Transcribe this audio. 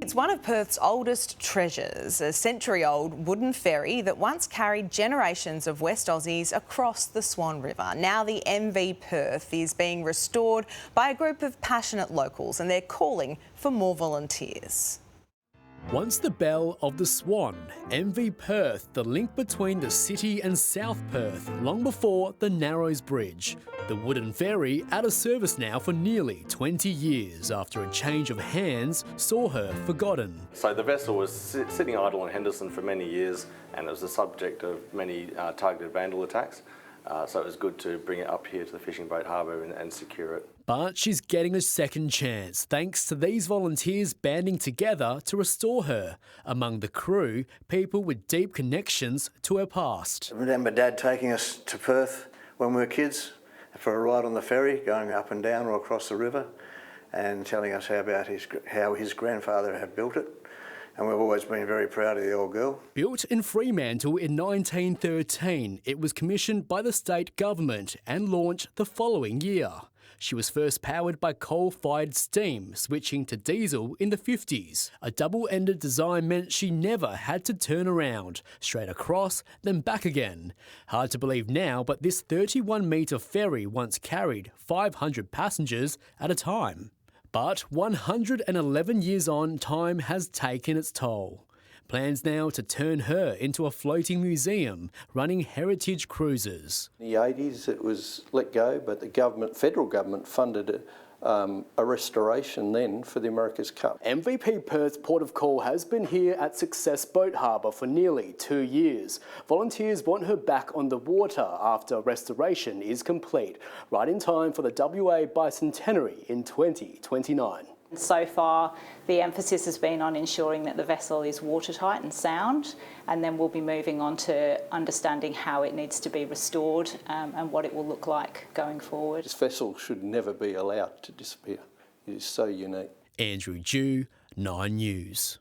It's one of Perth's oldest treasures, a century-old wooden ferry that once carried generations of West Aussies across the Swan River. Now the MV Perth is being restored by a group of passionate locals, and they're calling for more volunteers. Once the belle of the Swan, MV Perth, the link between the city and South Perth, long before the Narrows Bridge. The wooden ferry out of service now for nearly 20 years after a change of hands saw her forgotten. So the vessel was sitting idle in Henderson for many years, and it was the subject of many targeted vandal attacks. So it was good to bring it up here to the fishing boat harbour and secure it. But she's getting a second chance thanks to these volunteers banding together to restore her. Among the crew, people with deep connections to her past. I remember Dad taking us to Perth when we were kids for a ride on the ferry, going up and down or across the river, and telling us how his grandfather had built it. And we've always been very proud of the old girl. Built in Fremantle in 1913, it was commissioned by the state government and launched the following year. She was first powered by coal-fired steam, switching to diesel in the 50s. A double-ended design meant she never had to turn around, straight across, then back again. Hard to believe now, but this 31-metre ferry once carried 500 passengers at a time. But 111 years on, time has taken its toll. Plans now to turn her into a floating museum, running heritage cruises. In the 80s it was let go, but the federal government funded a restoration then for the America's Cup. MVP Perth's port of call has been here at Success Boat Harbour for nearly 2 years. Volunteers want her back on the water after restoration is complete, right in time for the WA Bicentenary in 2029. So far, the emphasis has been on ensuring that the vessel is watertight and sound, and then we'll be moving on to understanding how it needs to be restored and what it will look like going forward. This vessel should never be allowed to disappear. It is so unique. Andrew Dew, 9 News.